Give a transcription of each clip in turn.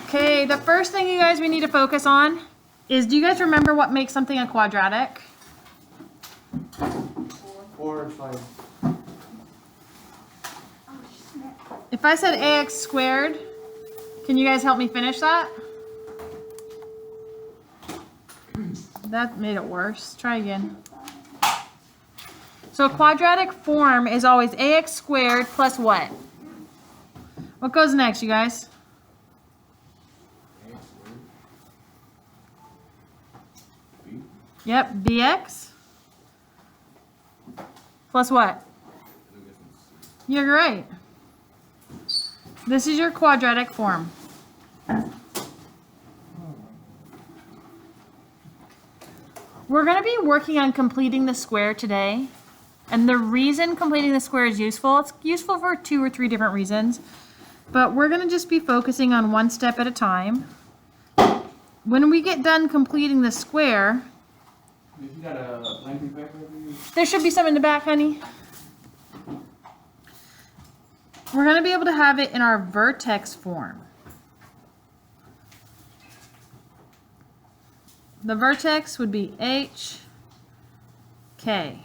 Okay, the first thing you guys we need to focus on is, do you guys remember what makes something a quadratic? 4 or 5. If I said ax squared, can you guys help me finish that? That made it worse. Try again. So a quadratic form is always ax squared plus what? What goes next, you guys? Yep, bx plus what? You're right. This is your quadratic form. We're going to be working on completing the square today. And the reason completing the square is useful, it's useful for 2 or 3 different reasons. But we're going to just be focusing on one step at a time. When we get done completing the square, You got a blanket back over you? there should be some in the back, honey. We're going to be able to have it in our vertex form. The vertex would be h, k.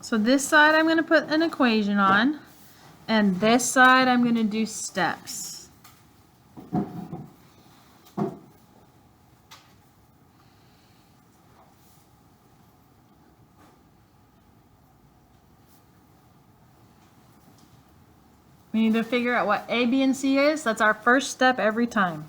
So this side I'm going to put an equation on, and this side I'm going to do steps. We need to figure out what A, B, and C is. That's our first step every time.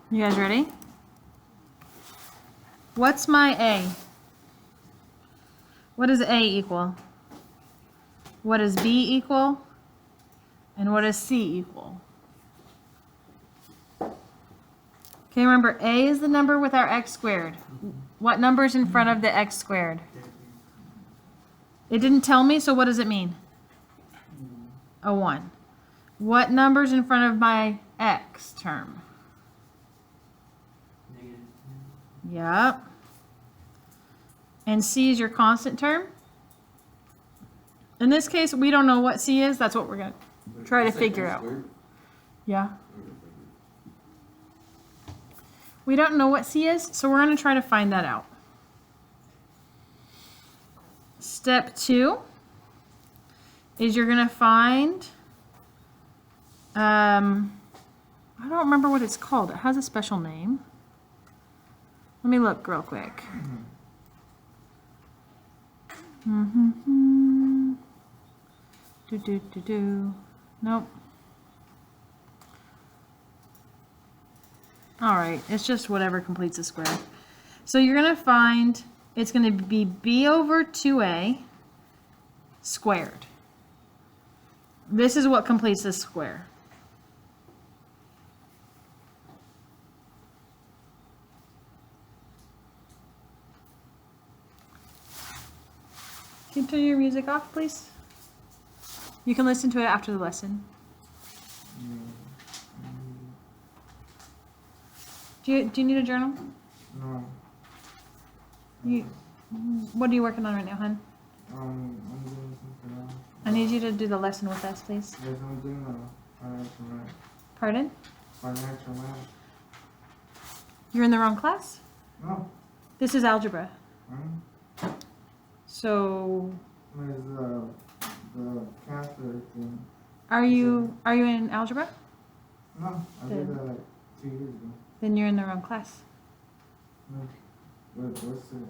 You guys ready? What's my A? What does A equal? What does B equal? And what does C equal? Okay, remember A is the number with our x squared. What number is in front of the x squared? It didn't tell me, so what does it mean? A 1. What number's in front of my x term? Yep. And C is your constant term? In this case, we don't know what C is. That's what we're going to try to figure out. Yeah. We don't know what C is, so we're going to try to find that out. Step 2 is you're going to find, I don't remember what it's called. It has a special name. Let me look real quick. Nope. All right, it's just whatever completes a square. So you're going to find it's going to be b over 2a squared. This is what completes this square. Can you turn your music off, please? You can listen to it after the lesson. Do you need a journal? No. What are you working on right now, hon? I'm doing something else. I need you to do the lesson with us, please. Yes, I'm doing financial math. Pardon? Financial math. You're in the wrong class? No. This is algebra. Hmm? So, There's the calculator thing. are you in algebra? No, I did that like 2 years ago. Then you're in the wrong class. No. What's it?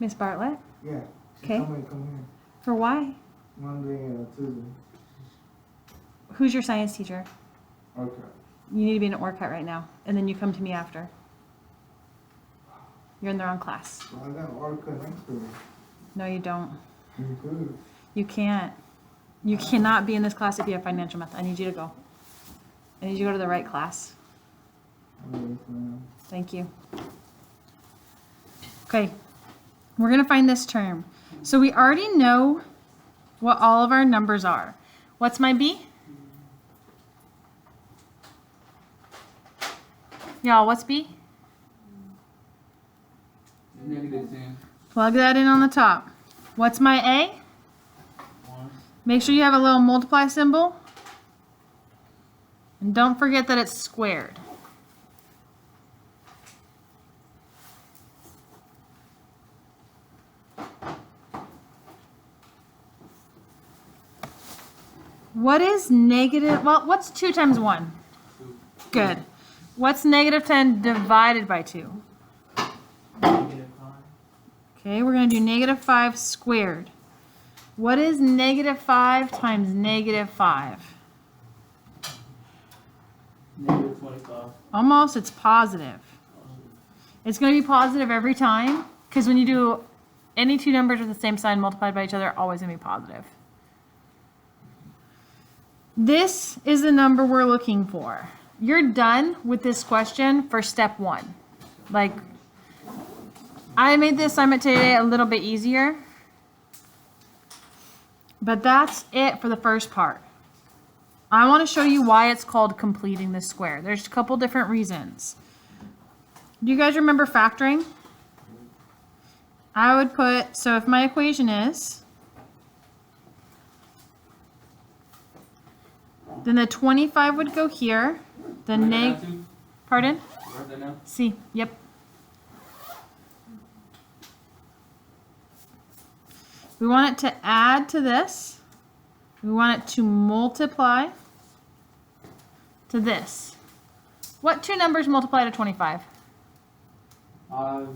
Miss Bartlett? Yeah. She Okay. told me to come here For why? Monday and Tuesday. Who's your science teacher? Okay. You need to be in an ORCUT right now, and then you come to me after. You're in the wrong class. Well, I got Orca next to me. No, you don't. You could. You can't. You cannot be in this class if you have financial math. I need you to go. I need you to go to the right class. Yes, ma'am. Thank you. Okay, we're going to find this term. So we already know what all of our numbers are. What's my B? Y'all, what's B? -10. Plug that in on the top. What's my A? 1. Make sure you have a little multiply symbol. And don't forget that it's squared. What is negative, well, what's 2 times 1? 2. Good. What's negative 10 divided by 2? -5. Okay, we're going to do negative 5 squared. What is negative 5 times negative 5? -25. Almost, it's positive. It's going to be positive every time, because when you do any two numbers with the same sign multiplied by each other, always going to be positive. This is the number we're looking for. You're done with this question for step 1. Like, I made the assignment today a little bit easier, but that's it for the first part. I want to show you why it's called completing the square. There's a couple different reasons. Do you guys remember factoring? I would put, so if my equation is, then the 25 would go here, the pardon? Write that down. C, yep. We want it to add to this. We want it to multiply to this. What two numbers multiply to 25? 5.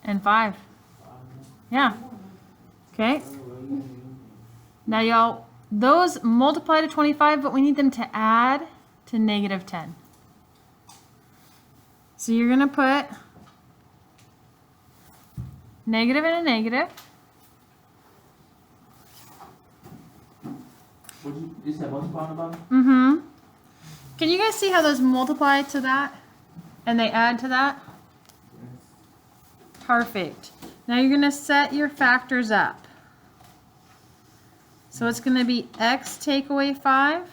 And 5. Yeah. Okay. Now y'all, those multiply to 25, but we need them to add to negative 10. So you're going to put negative and a negative. You said multiply on the bottom? Mm-hmm. Can you guys see how those multiply to that and they add to that? Perfect. Now you're going to set your factors up. So it's going to be x take away 5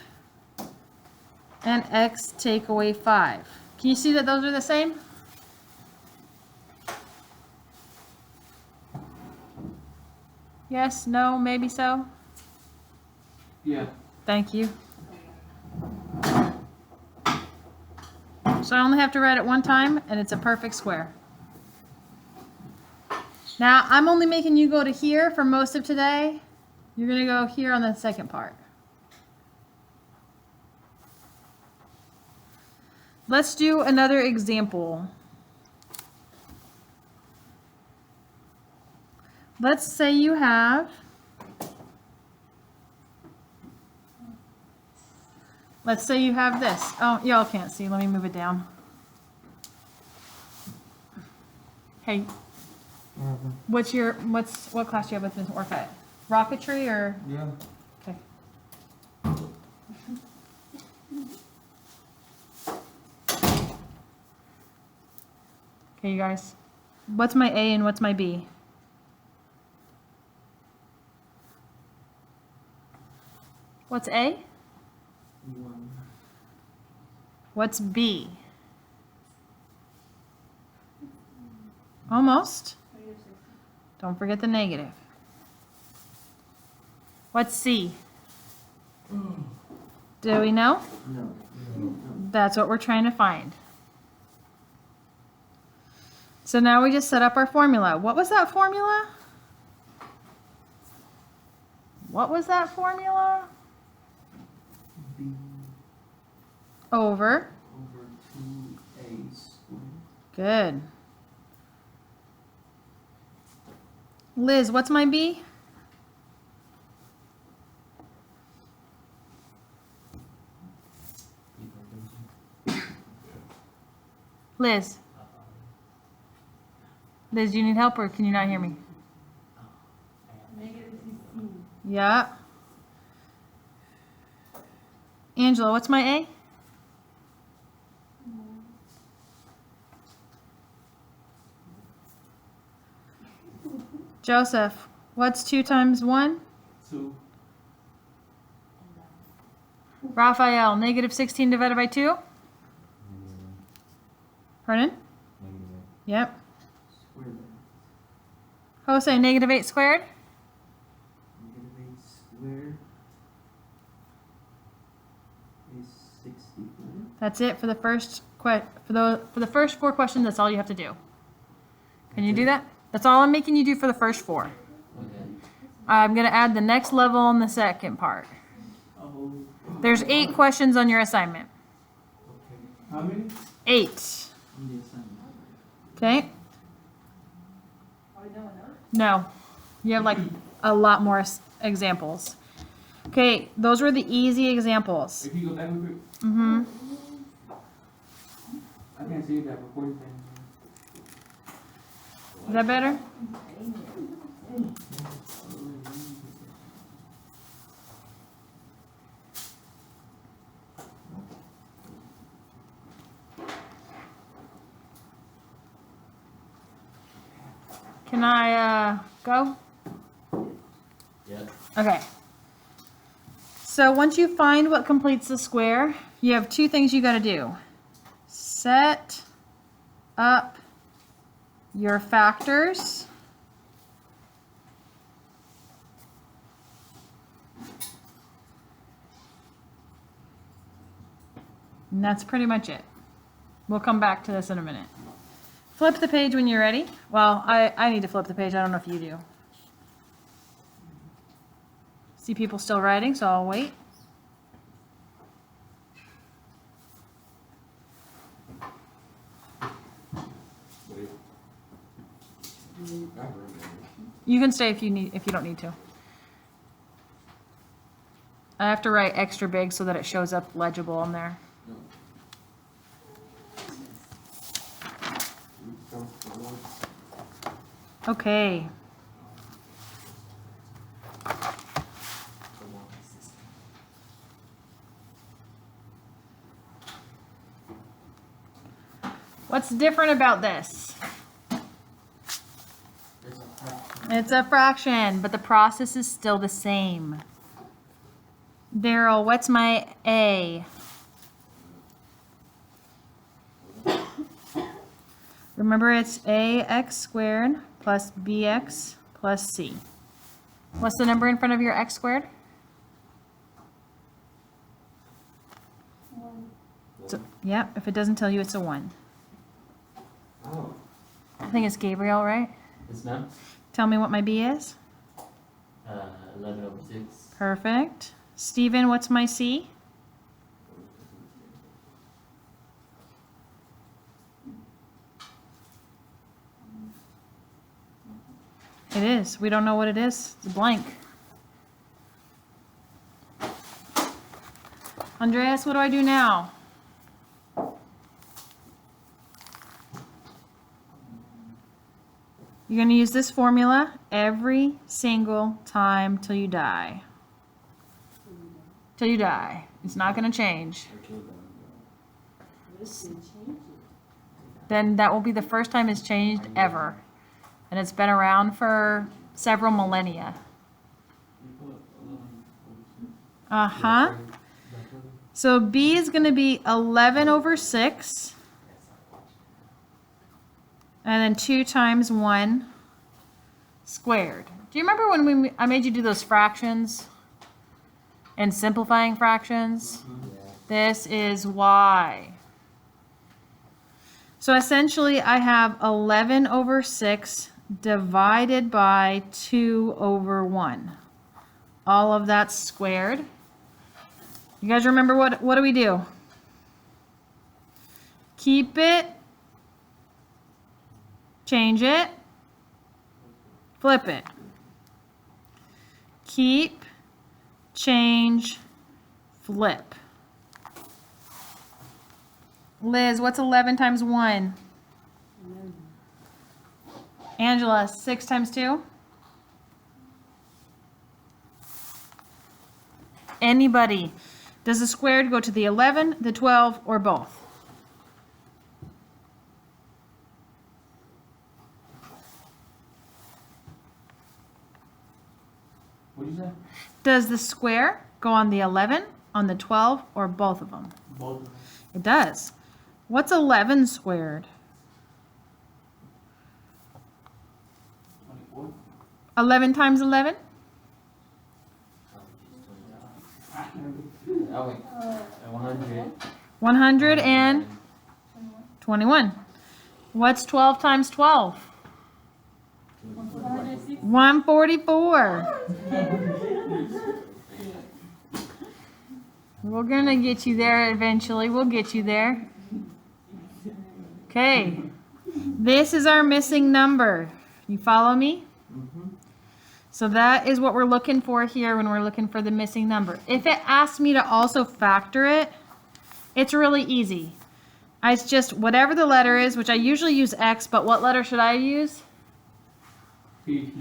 and x take away 5. Can you see that those are the same? Yes, no, maybe so. Yeah. Thank you. So I only have to write it one time, and it's a perfect square. Now, I'm only making you go to here for most of today. You're going to go here on the second part. Let's do another example. Let's say you have, this. Oh, y'all can't see. Let me move it down. Hey, what class do you have with Ms. Orcutt? Rocketry or? Yeah. Okay. Okay, you guys. What's my A and what's my B? What's A? What's B? Almost. Don't forget the negative. What's C? Do we know? No. That's what we're trying to find. So now we just set up our formula. What was that formula? What was that formula? B Over over 2a squared. Good. Liz, what's my B? Liz. Liz, do you need help or can you not hear me? Yeah. Angela, what's my A? Joseph, what's 2 times 1? 2. Raphael, negative 16 divided by 2? Pardon? Yep. Square that. Jose, negative 8 squared? Negative 8 squared is 64. That's it for the first for the first 4 questions. That's all you have to do. Can you do that? That's all I'm making you do for the first 4. Okay. I'm gonna add the next level on the second part. Oh. There's 8 questions on your assignment. How many? 8. On the assignment. Okay. No, you have like a lot more examples. Okay, those were the easy examples. If you go back real quick, Mm-hmm. I can't see that recording thing. Is that better? Can I go? Yeah. Okay. So once you find what completes the square, you have 2 things you got to do. Set up your factors. And that's pretty much it. We'll come back to this in a minute. Flip the page when you're ready. Well, I need to flip the page. I don't know if you do. See people still writing, so I'll wait. You can stay if you don't need to. I have to write extra big so that it shows up legible on there. Okay. What's different about this? It's a fraction, but the process is still the same. Daryl, what's my A? Remember, it's ax squared plus bx plus c. What's the number in front of your x squared? So, yeah, if it doesn't tell you, it's a 1. Oh. I think it's Gabriel, right? Yes, ma'am. Tell me what my b is. 11 over 6. Perfect. Steven, what's my c? It is. We don't know what it is. It's blank. Andreas, what do I do now? You're going to use this formula every single time till you die. Till you die. It's not going to change. Then that will be the first time it's changed ever. And it's been around for several millennia. Uh-huh. So B is going to be 11 over 6. And then 2 times 1 squared. Do you remember when I made you do those fractions? And simplifying fractions? This is y. So essentially I have 11 over 6 divided by 2 over 1. All of that's squared. You guys remember what do we do? Keep it change it, flip it. Keep, change, flip. Liz, what's 11 times 1? Angela, 6 times 2? Anybody? Does the squared go to the 11, the 12, or both? What is that? Does the square go on the 11, on the 12, or both of them? Both of them. It does. What's 11 squared? 24. 11 times 11? Oh, wait. 100. 121. What's 12 times 12? 144. We're gonna get you there eventually. We'll get you there. Okay. This is our missing number. You follow me? So that is what we're looking for here when we're looking for the missing number. If it asks me to also factor it, it's really easy. It's just whatever the letter is, which I usually use X, but what letter should I use? P.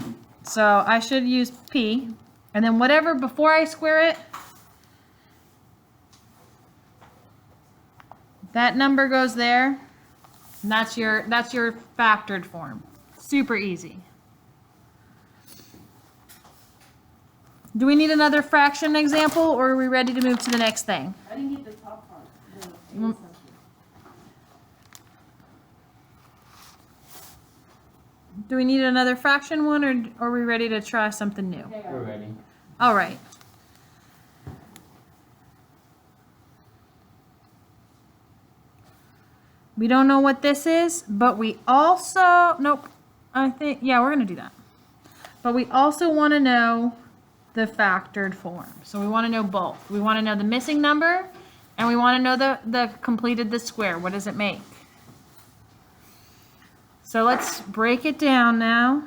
So I should use P. And then whatever before I square it, that number goes there. And that's your factored form. Super easy. Do we need another fraction example, or are we ready to move to the next thing? I didn't get the top part. The Mm. section. Do we need another fraction one, or are we ready to try something new? They We're are. ready. All right. We don't know what this is, but we also, nope, I think, yeah, we're going to do that. But we also want to know the factored form. So we want to know both. We want to know the missing number, and we want to know the completed the square. What does it make? So let's break it down now.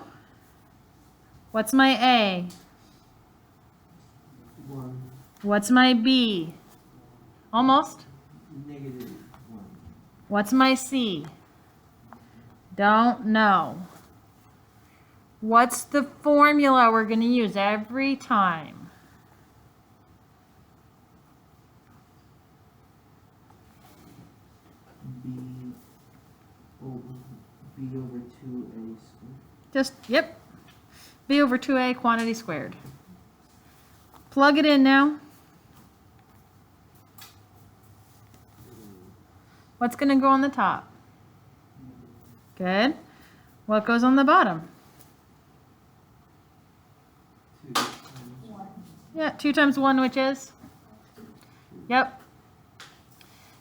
What's my A? 1, What's my B? Almost. -1. What's my C? Don't know. What's the formula we're going to use every time? B over 2A squared. Just, yep. B over 2A quantity squared. Plug it in now. What's going to go on the top? Good. What goes on the bottom? 2 times Yeah, 2 times 1, which is? Yep.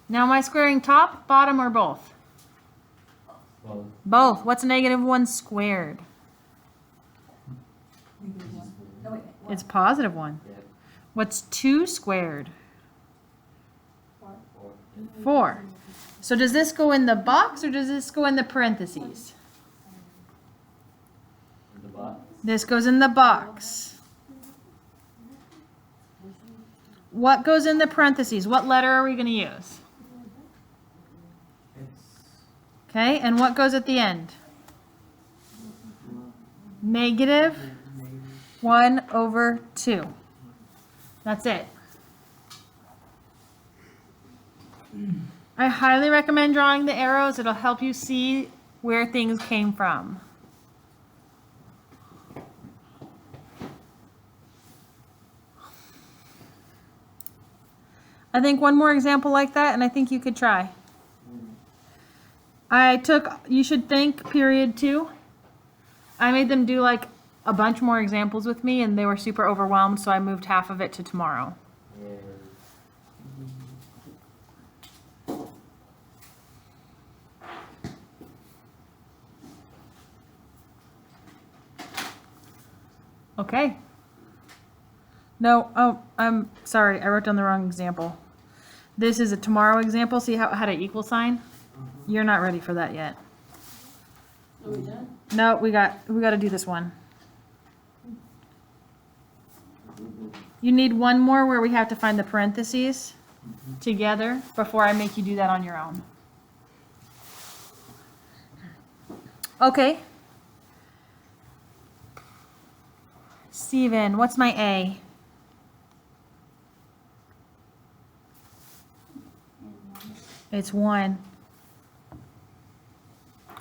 Now am I squaring top, bottom, or both? Well, Both. What's -1 squared? No, wait, what? It's +1. yeah. What's 2 squared? What? 4. 4. So does this go in the box or does this go in the parentheses? In the box. This goes in the box. What goes in the parentheses? What letter are we going to use? X. Okay, and what goes at the end? Negative. -1/2. That's it. I highly recommend drawing the arrows. It'll help you see where things came from. I think one more example like that, and I think you could try. You should think period 2. I made them do like a bunch more examples with me, and they were super overwhelmed, so I moved half of it to tomorrow. Yeah. Okay. No, oh, I'm sorry. I wrote down the wrong example. This is a tomorrow example. See how it had an equal sign? You're not ready for that yet. So we done? No, we got to do this one. You need one more where we have to find the parentheses together before I make you do that on your own. Okay. Steven, what's my A? It's 1.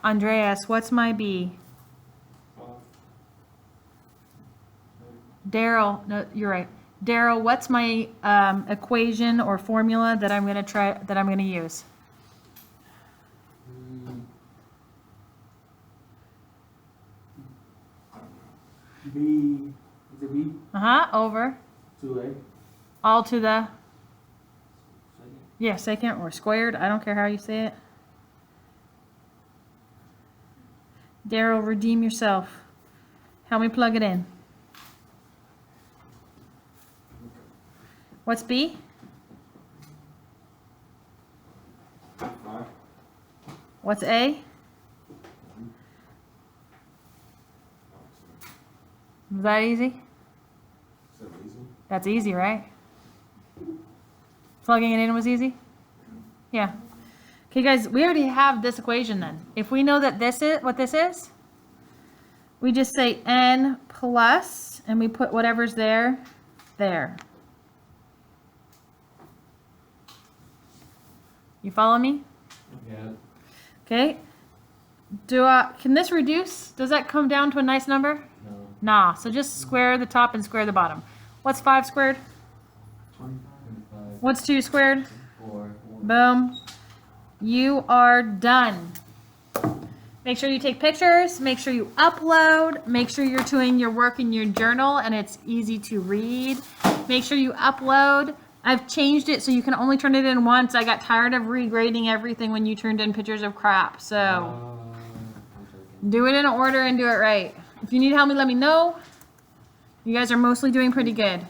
Andreas, what's my B? Daryl, no, you're right. Daryl, what's my equation or formula that I'm gonna use? B, is it B? Over. 2A? All to the, Second. yeah, second or squared. I don't care how you say it. Daryl, redeem yourself. Help me plug it in. What's B? 5. What's A? Was that easy? Is that easy? That's easy, right? Plugging it in was easy? Yeah. Okay, guys, we already have this equation then. If we know that this is what this is, we just say n plus, and we put whatever's there. You follow me? Yeah. Okay. Can this reduce? Does that come down to a nice number? No. Nah, so just square the top and square the bottom. What's 5 squared? 25. 25. What's 2 squared? 4. Boom. You are done. Make sure you take pictures, make sure you upload, make sure you're doing your work in your journal and it's easy to read. Make sure you upload. I've changed it so you can only turn it in once. I got tired of regrading everything when you turned in pictures of crap. So I'm joking. do it in order and do it right. If you need help me, let me know. You guys are mostly doing pretty good.